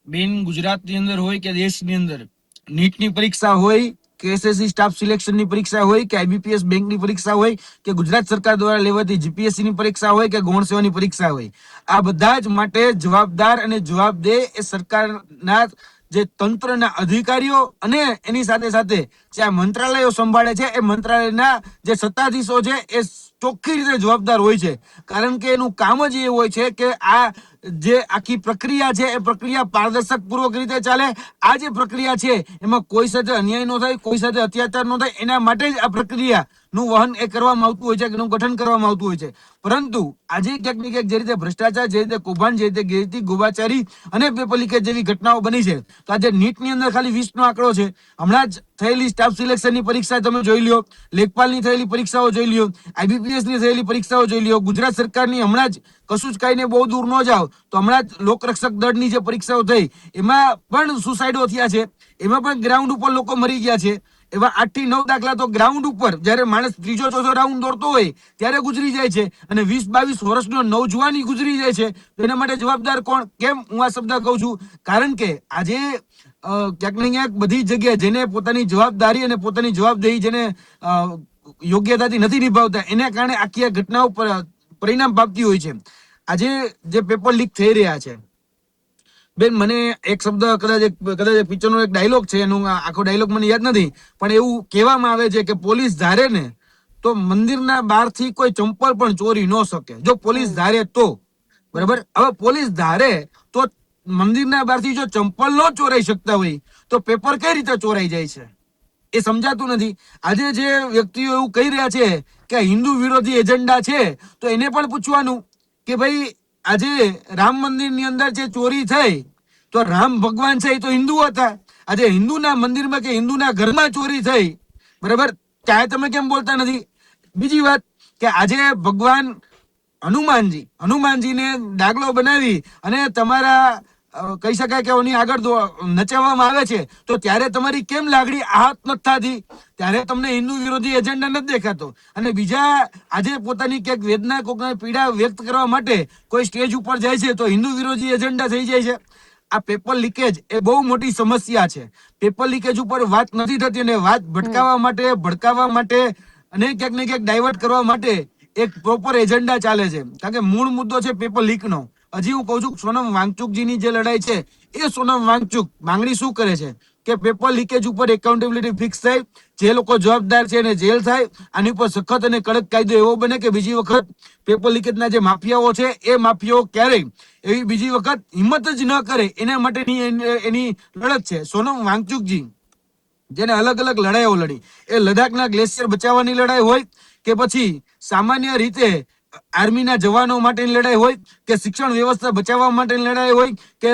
બેન, ગુજરાતની અંદર હોય કે દેશની અંદર, નીટની પરીક્ષા હોય કે એસએસસી સ્ટાફ સિલેક્શનની પરીક્ષા હોય કે આઈબીપીએસ બેંકની પરીક્ષા હોય કે ગુજરાત સરકાર દ્વારા લેવાતી જીપીએસસીની પરીક્ષા હોય કે ગૌણ સેવાની પરીક્ષા હોય, આ બધા જ માટે જવાબદાર અને જવાબદેહ એ સરકારના જે તંત્રના અધિકારીઓ અને એની સાથે સાથે જે આ મંત્રાલયો સંભાળે છે એ મંત્રાલયના જે સત્તાધીશો છે એ ચોખ્ખી રીતે જવાબદાર હોય છે, કારણ કે એનું કામ જ એ હોય છે કે આ જે આખી પ્રક્રિયા છે એ પ્રક્રિયા પારદર્શક પૂર્વક રીતે ચાલે. આ જે પ્રક્રિયા છે એમાં કોઈ સાથે અન્યાય ન થાય, કોઈ સાથે અત્યાચાર ન થાય, એના માટે જ આ પ્રક્રિયા નું વહન એ કરવામાં આવતું હોય છે, એનું ગઠન કરવામાં આવતું હોય છે. પરંતુ આજે ક્યાંક ને ક્યાંક જે રીતે ભ્રષ્ટાચાર, જે રીતે કૌભાંડ, જે રીતે ગેરરીતિ, ગોબાચારી અને પેપર લીકેજ જેવી ઘટનાઓ બની છે, તો આજે નીટની અંદર ખાલી 20 નો આંકડો છે. હમણાં જ થયેલી સ્ટાફ સિલેક્શનની પરીક્ષા તમે જોઈ લ્યો, લેખપાલની થયેલી પરીક્ષાઓ જોઈ લ્યો, IBPS ની થયેલી પરીક્ષાઓ જોઈ લ્યો, ગુજરાત સરકારની હમણાં જ કશું જ કાંઈને બહુ દૂર ન જાઓ તો હમણાં જ લોકરક્ષક દળની જે પરીક્ષાઓ થઈ એમાં પણ સુસાઇડો થયા છે, એમાં પણ ગ્રાઉન્ડ ઉપર લોકો મરી ગયા છે. એવા 8 થી 9 દાખલા તો ગ્રાઉન્ડ ઉપર જ્યારે માણસ ત્રીજો ચોથો રાઉન્ડ દોડતો હોય ત્યારે ગુજરી જાય છે, અને 20-22 વર્ષનો નવજુવાની ગુજરી જાય છે. તો એના માટે જવાબદાર કોણ? કેમ હું આ શબ્દ કહું છું? કારણ કે આજે ક્યાંક ને ક્યાંક બધી જગ્યાએ જેને પોતાની જવાબદારી અને પોતાની જવાબદેહી જેને યોગ્યતાથી નથી નિભાવતા, એના કારણે આખી આ ઘટનાઓ પરિણામ પામતી હોય છે. આજે જે પેપર લીક થઈ રહ્યા છે, બેન મને એક શબ્દ કદાચ પિક્ચરનો એક ડાયલોગ છે, એનો આખો ડાયલોગ મને યાદ નથી, પણ એવું કહેવામાં આવે છે કે પોલીસ ધારે ને તો મંદિરના બહારથી કોઈ ચંપલ પણ ચોરી ન શકે, જો પોલીસ ધારે તો. બરાબર? હવે પોલીસ ધારે તો મંદિરના બહારથી જો ચંપલ ન ચોરાઈ શકતા હોય તો પેપર કઈ રીતે ચોરાઈ જાય છે એ સમજાતું નથી. આજે જે વ્યક્તિઓ એવું કહી રહ્યા છે કે હિન્દુ વિરોધી એજન્ડા છે, તો એને પણ પૂછવાનું કે ભાઈ આજે રામ મંદિરની અંદર જે ચોરી થઈ, તો રામ ભગવાન છે એ તો હિન્દુ હતા. આજે હિન્દુના મંદિરમાં કે હિન્દુના ઘરમાં ચોરી થઈ, બરાબર, ત્યાં તમે કેમ બોલતા નથી? બીજી વાત કે આજે ભગવાન હનુમાનજીને ડાગલો બનાવી અને તમારા કહી શકાય કે એની આગળ નચાવવામાં આવે છે, તો ત્યારે તમારી કેમ લાગણી આહત નથી થતી? ત્યારે તમને હિન્દુ વિરોધી એજન્ડા નથી દેખાતો. અને બીજા આજે પોતાની ક્યાંક વેદના, કોઈકની પીડા વ્યક્ત કરવા માટે કોઈ સ્ટેજ ઉપર જાય છે તો હિન્દુ વિરોધી એજન્ડા થઈ જાય છે. આ પેપર લીકેજ એ બહુ મોટી સમસ્યા છે. પેપર લીકેજ ઉપર વાત નથી થતી, અને વાત ભટકાવવા માટે, ભડકાવવા માટે અને ક્યાંક ને ક્યાંક ડાયવર્ટ કરવા માટે એક પ્રોપર એજન્ડા ચાલે છે. કારણ કે મૂળ મુદ્દો છે પેપર લીકનો. હજી હું કહું છું, સોનમ વાંગચુકજીની જે લડાઈ છે, એ સોનમ વાંગચુક માંગણી શું કરે છે કે પેપર લીકેજ ઉપર એકાઉન્ટેબિલિટી ફિક્સ થાય, જે લોકો જવાબદાર છે એને જેલ થાય, આની ઉપર સખત અને કડક કાયદો એવો બને કે બીજી વખત પેપર લીકેજના જે માફિયાઓ છે એ માફિયાઓ ક્યારેય એવી બીજી વખત હિંમત જ ન કરે, એના માટેની એની લડત છે. સોનમ વાંગચુકજી જેને અલગ અલગ લડાઈઓ લડી, એ લદ્દાખના ગ્લેશિયર બચાવવાની લડાઈ હોય કે પછી સામાન્ય રીતે આર્મીના જવાનો માટેની લડાઈ હોય કે શિક્ષણ વ્યવસ્થા બચાવવા માટેની લડાઈ હોય કે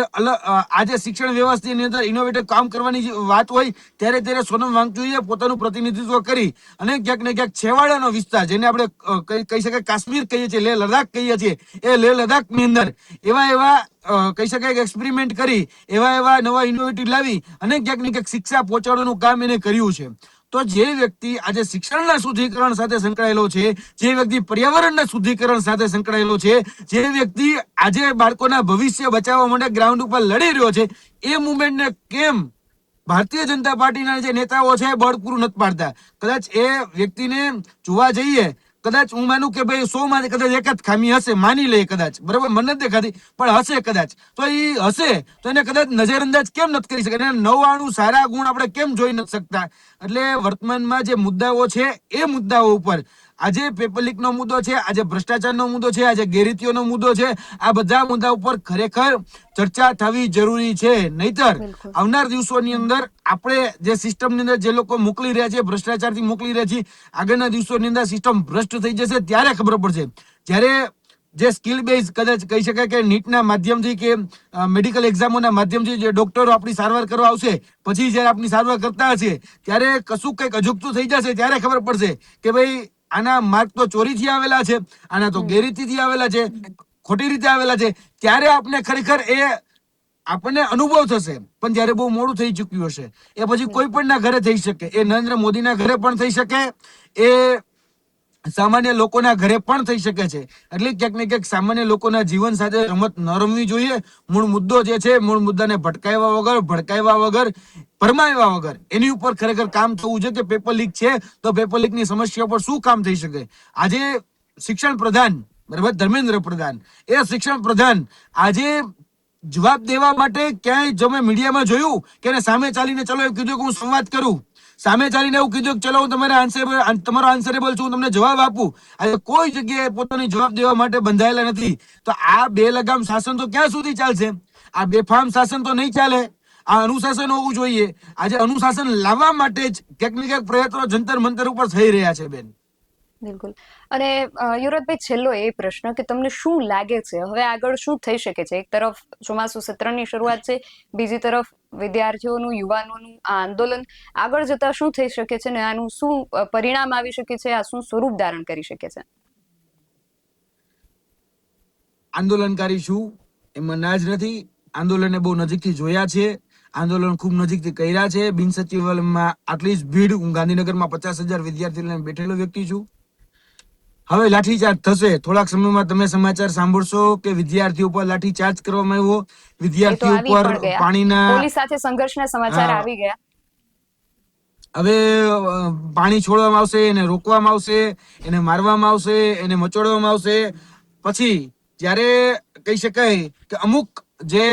આજે શિક્ષણ વ્યવસ્થાની અંદર ઇનોવેટિવ કામ કરવાની વાત હોય, ત્યારે સોનમ વાંગચુકજીએ પોતાનું પ્રતિનિધિત્વ કરી અને ક્યાંક ને ક્યાંક છેવાડાનો વિસ્તાર, જેને આપણે કહી શકાય કાશ્મીર કહીએ છીએ, લેહ લદ્દાખ કહીએ છીએ, એ લેહ લદ્દાખની અંદર એવા કહી શકાય કે એક્સપેરિમેન્ટ કરી, એવા નવા ઇનોવેટિવ લાવી અને ક્યાંક ને ક્યાંક શિક્ષા પહોંચાડવાનું કામ એને કર્યું છે. તો જે વ્યક્તિ આજે શિક્ષણના શુદ્ધિકરણ સાથે સંકળાયેલો છે, જે વ્યક્તિ પર્યાવરણના શુદ્ધિકરણ સાથે સંકળાયેલો છે, જે વ્યક્તિ આજે બાળકોના ભવિષ્ય બચાવવા માટે ગ્રાઉન્ડ ઉપર લડી રહ્યો છે, એ મુવમેન્ટને કેમ ભારતીય જનતા પાર્ટીના જે નેતાઓ છે બળ પૂરું નથી પાડતા? કદાચ એ વ્યક્તિને જોવા જઈએ, કદાચ હું માનું કે ભાઈ 100 માંથી કદાચ એક જ ખામી હશે, માની લે કદાચ, બરાબર, મને નથી દેખાતી પણ હશે કદાચ, તો એ હશે તો એને કદાચ નજરઅંદાજ કેમ નથી કરી શકતા? એને 99 સારા ગુણ આપણે કેમ જોઈ નથી શકતા? એટલે વર્તમાનમાં જે મુદ્દાઓ છે એ મુદ્દાઓ ઉપર આજે પેપર લીકનો મુદ્દો છે, આજે ભ્રષ્ટાચારનો મુદ્દો છે, આજે ગેરરીતિઓનો મુદ્દો છે, આ બધા મુદ્દા ઉપર ખરેખર ચર્ચા થવી જરૂરી છે. નહીતર આવનાર દિવસોની અંદર આપણે જે સિસ્ટમની અંદર જે લોકો મોકલી રહ્યા છે, ભ્રષ્ટાચારથી મોકલી રહ્યા છે, આગળના દિવસોની અંદર સિસ્ટમ ભ્રષ્ટ થઈ જશે ત્યારે ખબર પડશે. જ્યારે જે સ્કિલ બેઝ કદાચ કહી શકાય કે નીટના માધ્યમથી કે મેડિકલ એક્ઝામોના માધ્યમથી જે ડોક્ટરો આપણી સારવાર કરવા આવશે, પછી જ્યારે આપણી સારવાર કરતા હશે ત્યારે કશું કંઈક અજુગતું થઈ જશે, ત્યારે ખબર પડશે કે ભાઈ આના માર્ક તો ચોરીથી આવેલા છે, આના તો ગેરરીતિથી આવેલા છે, ખોટી રીતે આવેલા છે. ત્યારે આપણે ખરેખર આપણને અનુભવ થશે, પણ જયારે બહુ મોડું થઈ ચુક્યું હશે. એ પછી કોઈ પણ ના ઘરે થઈ શકે, એ નરેન્દ્ર મોદીના ઘરે પણ થઈ શકે, એ સામાન્ય લોકોના ઘરે પણ થઈ શકે છે. એટલે ક્યાંક ને ક્યાંક સામાન્ય લોકોના જીવન સાથે રમત ન રમવી જોઈએ. મૂળ મુદ્દો જે છે, મૂળ મુદ્દાને ભડકાવ્યા વગર, ભરમાવ્યા વગર એની ઉપર ખરેખર કામ થવું જોઈએ કે પેપર લીક છે તો પેપર લીકની સમસ્યા પર શું કામ થઈ શકે. આજે શિક્ષણ પ્રધાન, બરાબર, ધર્મેન્દ્ર પ્રધાન, એ શિક્ષણ પ્રધાન આજે જવાબ દેવા માટે ક્યાંય જો મેં મીડિયામાં જોયું કે સામે ચાલીને ચલો એવું કીધું કે હું સંવાદ કરું, સામે ચાલીને એવું કીધું કે ચલો હું તમારો આન્સરેબલ છું, હું તમને જવાબ આપું. આજે કોઈ જગ્યાએ પોતાની જવાબ દેવા માટે બંધાયેલા નથી. તો આ બે લગામ શાસન તો ક્યાં સુધી ચાલશે? આ બેફામ શાસન તો નહીં ચાલે. આ અનુશાસન હોવું જોઈએ. આજે અનુશાસન લાવવા માટે જ ક્યાંક ને ક્યાંક પ્રયત્નો જંતર મંતર ઉપર થઈ રહ્યા છે બેન. બિલકુલ. અને યુવરાજભાઈ, છેલ્લો એ પ્રશ્ન કે તમને શું લાગે છે હવે આગળ શું થઈ શકે છે? એક તરફ ચોમાસુ સત્રની શરૂઆત છે, બીજી તરફ વિદ્યાર્થીઓનું, યુવાનોનું આ આંદોલન આગળ જતા શું થઈ શકે છે ને આનું શું પરિણામ આવી શકે છે, આ શું સ્વરૂપ ધારણ કરી શકે છે? આંદોલનકારી શું એમાં ના જ નથી. આંદોલનને બહુ નજીકથી જોયા છે, આંદોલન ખૂબ નજીકથી કર્યા છે. બિન સચિવાલયમાં આટલી જ ભીડ, હું ગાંધીનગરમાં 50,000 વિદ્યાર્થીઓ લઈને બેઠેલો વ્યક્તિ છું. હવે લાઠીચાર્જ થશે. થોડાક સમયમાં તમે સમાચાર સાંભળશો કે વિદ્યાર્થીઓ પર લાઠીચાર્જ કરવામાં આવ્યો. એ તો વિદ્યાર્થીઓ આવી પર પણ ગયા, પાણીના પોલીસ સાથે સંઘર્ષના સમાચાર આવી ગયા. હવે પાણી છોડવામાં આવશે, એને રોકવામાં આવશે, એને મારવામાં આવશે, એને મચોડવામાં આવશે. પછી જ્યારે કહી શકાય કે અમુક જે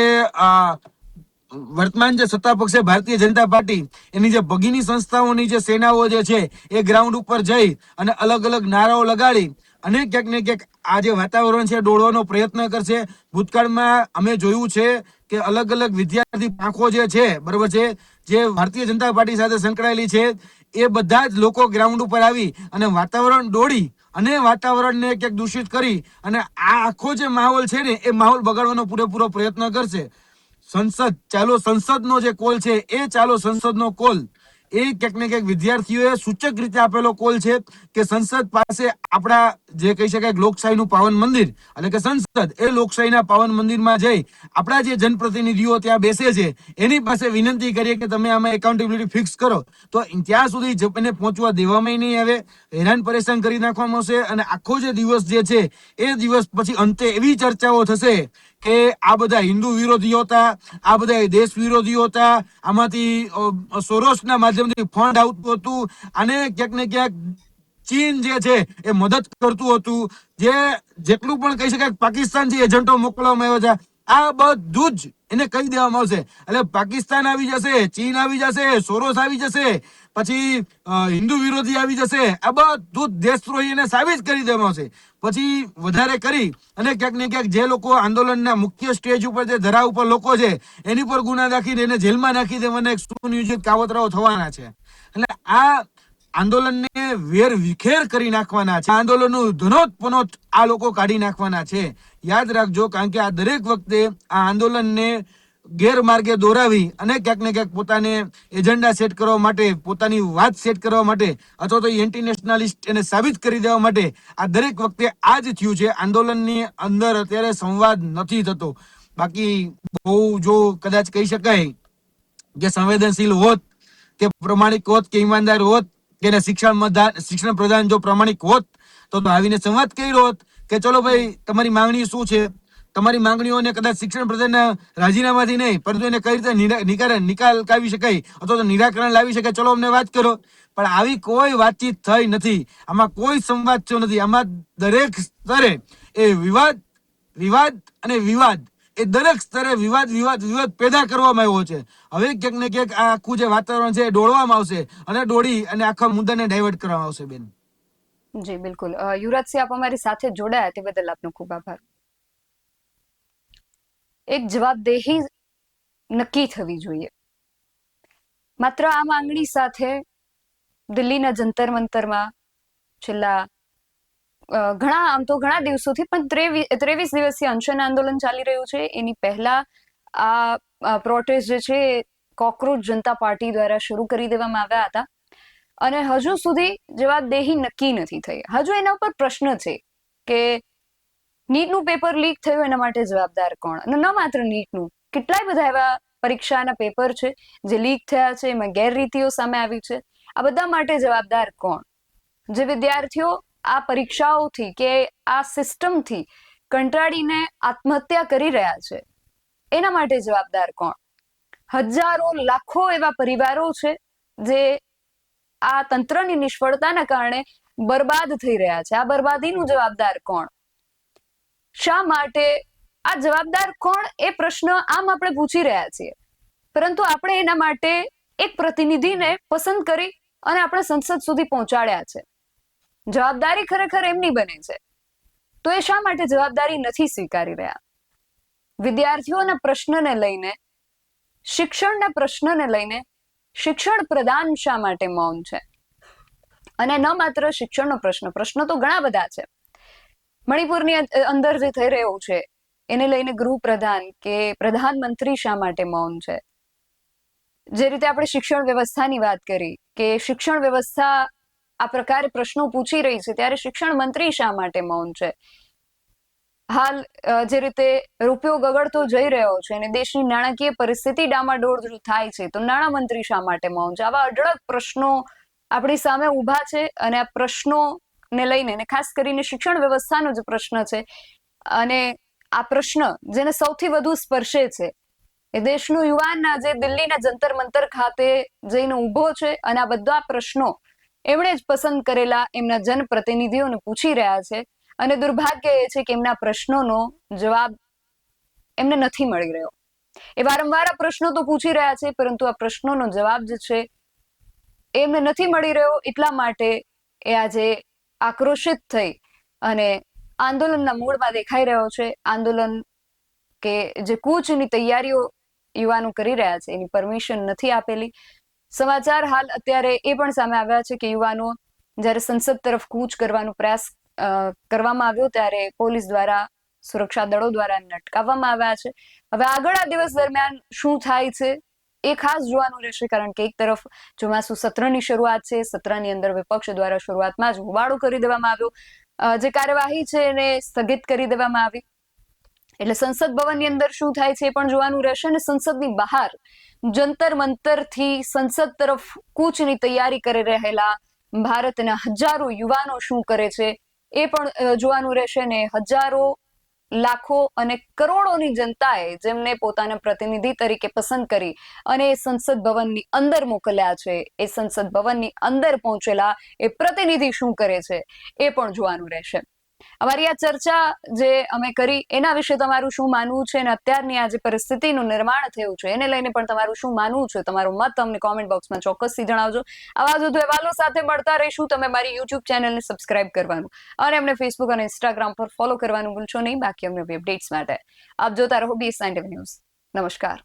વર્તમાન જે સત્તા પક્ષ છે ભારતીય જનતા પાર્ટી, એની જે ભગીની સંસ્થાઓની જે સેનાઓ જે છે એ ગ્રાઉન્ડ ઉપર જઈ અને અલગ અલગ નારાઓ લગાડી અને ક્યાંક ને ક્યાંક આ જે વાતાવરણ છે દોડવાનો પ્રયત્ન કરશે. ભૂતકાળમાં અમે જોયું છે કે અલગ અલગ વિદ્યાર્થી પાંખો જે છે, બરોબર છે, જે ભારતીય જનતા પાર્ટી સાથે સંકળાયેલી છે, એ બધા જ લોકો ગ્રાઉન્ડ ઉપર આવી અને વાતાવરણ દોડી અને વાતાવરણને ક્યાંક દૂષિત કરી અને આ આખો જે માહોલ છે ને એ માહોલ બગાડવાનો પૂરેપૂરો પ્રયત્ન કરશે. સંસદ ચાલો સંસદનો જે કોલ છે એ ચાલો સંસદનો કોલ એ ક્યાંક ને ક્યાંક વિદ્યાર્થીઓએ સૂચક રીતે આપેલો કોલ છે કે સંસદ પાસે આપણા જે કહી શકાય લોકશાહીનું પાવન મંદિર એટલે કે સંસદ, એ લોકશાહીના પાવન મંદિરમાં જઈ આપણા જે જનપ્રતિનિધિઓ ત્યાં બેસે છે એની પાસે વિનંતી કરીએ કે તમે આમાં એકાઉન્ટેબિલિટી ફિક્સ કરો. તો ત્યાં સુધી એને પહોંચવા દેવામાં નહીં આવે, હેરાન પરેશાન કરી નાખવામાં આવશે. અને આખો જે દિવસ જે છે એ દિવસ પછી અંતે એવી ચર્ચાઓ થશે કે આ બધા હિન્દુ વિરોધીઓ હતા, આ બધા દેશ વિરોધીઓ હતા, આમાંથી સોરોસના માધ્યમથી ફંડ આવતું હતું, અને ક્યાંક ને ક્યાંક ચીન જે છે એ મદદ કરતું હતું, જે જેટલું પણ કહી શકાય પાકિસ્તાનથી એજન્ટો મોકલવામાં આવ્યા છે, આ બધું જ એને કહી દેવામાં આવશે. એટલે પાકિસ્તાન આવી જશે, ચીન આવી જશે, સોરોસ આવી જશે, પછી હિન્દુ વિરોધી આવી જશે, આ બધું જ દેશદ્રોહી એને સાબિત કરી દેવામાં આવશે. પછી વધારે કરી અને ક્યાંક ને ક્યાંક જે લોકો આંદોલનના મુખ્ય સ્ટેજ ઉપર જે ધરા ઉપર લોકો છે એની પર ગુના દાખીને એને જેલમાં નાખી દેવાના એક સુનિયોજિત કાવતરાઓ થવાના છે. એટલે આ આંદોલનને વેર વિખેર કરી નાખવાના છે. આંદોલનનું ધનોત પનોત આ લોકો કાઢી નાખવાના છે. યાદ રાખજો, કારણ કે આ દરેક વખતે આ આંદોલનને ગેરમાર્ગે દોરાવી અને ક્યાંક ને ક્યાંક પોતાને એજન્ડા સેટ કરવા માટે, પોતાની વાત સેટ કરવા માટે અથવા તો એન્ટી નેશનલિસ્ટ એને સાબિત કરી દેવા માટે આ દરેક વખતે આ જ થયું છે. આંદોલનની અંદર અત્યારે સંવાદ નથી થતો. બાકી બહુ જો કદાચ કહી શકાય કે સંવેદનશીલ હોત, કે પ્રમાણિક હોત, કે ઈમાનદાર હોત, કે શિક્ષણ પ્રધાન જો પ્રમાણિક હોત તો આવીને સંવાદ કર્યો હોત કે ચલો ભાઈ તમારી માંગણી શું છે, તમારી માંગણીઓને કદાચ શિક્ષણ પ્રધાનના રાજીનામાથી નહીં પરંતુ એને કઈ રીતે નિકાલ કાઢી શકાય અથવા તો નિરાકરણ લાવી શકાય, ચલો અમને વાત કરો. પણ આવી કોઈ વાતચીત થઈ નથી, આમાં કોઈ સંવાદ થયો નથી. આમાં દરેક સ્તરે એ વિવાદ અને વિવાદ, એ દરેક સ્તરે વિવાદ પેદા કરવામાં આવ્યો છે. હવે ક્યાંક ને ક્યાંક આ આખું જે વાતાવરણ છે એ દોડવામાં આવશે અને દોડી અને આખા મુદ્દાને ડાયવર્ટ કરવામાં આવશે બેન. જી બિલકુલ. યુવરાજસિંહ, આપ અમારી સાથે જોડાયા તે બદલ આપનો ખૂબ આભાર. એક જવાબદેહી નક્કી થવી જોઈએ. માત્ર આ માંગણી સાથે દિલ્હીના જંતર મંતરમાં છેલ્લા ઘણા દિવસોથી પણ 23 દિવસીય અનશન આંદોલન ચાલી રહ્યું છે. એની પહેલા આ પ્રોટેસ્ટ જે છે કોકરોચ જનતા પાર્ટી દ્વારા શરૂ કરી દેવામાં આવ્યા હતા અને હજુ સુધી જવાબદેહી નક્કી નથી થઈ. હજુ એના ઉપર પ્રશ્ન છે કે નીટનું પેપર લીક થયું એના માટે જવાબદાર કોણ? અને ન માત્ર નીટનું, કેટલાય બધા એવા પરીક્ષાના પેપર છે જે લીક થયા છે, એમાં ગેરરીતિઓ સામે આવી છે. આ બધા માટે જવાબદાર કોણ? જે વિદ્યાર્થીઓ આ પરીક્ષાઓથી કે આ સિસ્ટમથી કંટાળીને આત્મહત્યા કરી રહ્યા છે એના માટે જવાબદાર કોણ? હજારો લાખો એવા પરિવારો છે જે આ તંત્રની નિષ્ફળતાના કારણે બરબાદ થઈ રહ્યા છે. આ બરબાદીનું જવાબદાર કોણ? શા માટે આ જવાબદાર કોણ એ પ્રશ્ન આમ આપણે પૂછી રહ્યા છીએ, પરંતુ આપણે એના માટે એક પ્રતિનિધિને પસંદ કરી અને આપણે સંસદ સુધી પહોંચાડ્યા છે. જવાબદારી ખરેખર એમની બને છે, તો એ શા માટે જવાબદારી નથી સ્વીકારી રહ્યા? વિદ્યાર્થીઓના પ્રશ્નને લઈને, શિક્ષણના પ્રશ્નને લઈને શિક્ષણ પ્રધાન શા માટે મૌન છે? અને ન માત્ર શિક્ષણનો પ્રશ્ન તો ઘણા બધા છે. મણિપુરની અંદર જે થઈ રહ્યું છે એને લઈને ગૃહપ્રધાન કે પ્રધાનમંત્રી શા માટે મૌન છે? જે રીતે આપણે શિક્ષણ વ્યવસ્થાની વાત કરી કે શિક્ષણ વ્યવસ્થા આ પ્રકારે પ્રશ્નો પૂછી રહી છે, ત્યારે શિક્ષણ મંત્રી શા માટે મૌન છે? હાલ જે રીતે રૂપિયો ગગડતો જઈ રહ્યો છે અને દેશની નાણાકીય પરિસ્થિતિ ડામાડોળ થાય છે, તો નાણામંત્રી શા માટે મૌન છે? આવા અઢળક પ્રશ્નો આપણી સામે ઊભા છે અને આ પ્રશ્નોને લઈને, અને ખાસ કરીને શિક્ષણ વ્યવસ્થાનો જે પ્રશ્ન છે, અને આ પ્રશ્ન જેને સૌથી વધુ સ્પર્શે છે એ દેશનું યુવાન આજે દિલ્હીના જંતર મંતર ખાતે જઈને ઊભો છે અને આ બધા પ્રશ્નો એમણે જ પસંદ કરેલા એમના જનપ્રતિનિધિઓને પૂછી રહ્યા છે. અને દુર્ભાગ્ય એ છે કે એમના પ્રશ્નોનો જવાબ એમને નથી મળી રહ્યો. એ વારંવાર આ પ્રશ્નો તો પૂછી રહ્યા છે, પરંતુ આ પ્રશ્નોનો જવાબ જે છે એમને નથી મળી રહ્યો. એટલા માટે એ આજે આક્રોશિત થઈ અને આંદોલનના મૂળમાં દેખાઈ રહ્યો છે. આંદોલન કે જે કૂચની તૈયારીઓ યુવાનો કરી રહ્યા છે એની પરમિશન નથી આપેલી. સમાચાર હાલ અત્યારે એ પણ સામે આવ્યા છે કે યુવાનો જ્યારે સંસદ તરફ કૂચ કરવાનો પ્રયાસ કરવામાં આવ્યો ત્યારે પોલીસ દ્વારા, સુરક્ષા દળો દ્વારા એમને અટકાવવામાં આવ્યા છે. હવે આગળ આ દિવસ દરમિયાન શું થાય છે એ ખાસ જોવાનું રહેશે, કારણ કે એક તરફ ચોમાસુ સત્રની શરૂઆત છે. સત્રની અંદર વિપક્ષ દ્વારા શરૂઆતમાં જ હોબાળો કરી દેવામાં આવ્યો. જે કાર્યવાહી છે એને સ્થગિત કરી દેવામાં આવી. એટલે સંસદ ભવનની અંદર શું થાય છે એ પણ જોવાનું રહેશે. અને સંસદની બહાર જંતર મંતરથી સંસદ તરફ કૂચની તૈયારી કરી રહેલા ભારતના હજારો યુવાનો શું કરે છે એ પણ જોવાનું રહેશે. ને હજારો, લાખો અને કરોડોની જનતાએ જેમને પોતાના પ્રતિનિધિ તરીકે પસંદ કરી અને એ સંસદ ભવનની અંદર મોકલ્યા છે, એ સંસદ ભવનની અંદર પહોંચેલા એ પ્રતિનિધિ શું કરે છે એ પણ જોવાનું રહેશે. અમારી આ ચર્ચા જે અમે કરી એના વિશે તમારું શું માનવું છે, અને અત્યારની આ જે પરિસ્થિતિનું નિર્માણ થયું છે એને લઈને પણ તમારું શું માનવું છે? તમારો મત અમને કોમેન્ટ બોક્સમાં ચોક્કસથી જણાવજો. આવા જ વધુ અહેવાલો સાથે મળતા રહીશું. તમે મારી યુટ્યુબ ચેનલને સબસ્ક્રાઇબ કરવાનું અને અમને ફેસબુક અને ઇન્સ્ટાગ્રામ પર ફોલો કરવાનું ભૂલશો નહીં. બાકી અમને અપડેટ્સ માટે આપ જોતા રહો BS9 ન્યૂઝ. નમસ્કાર.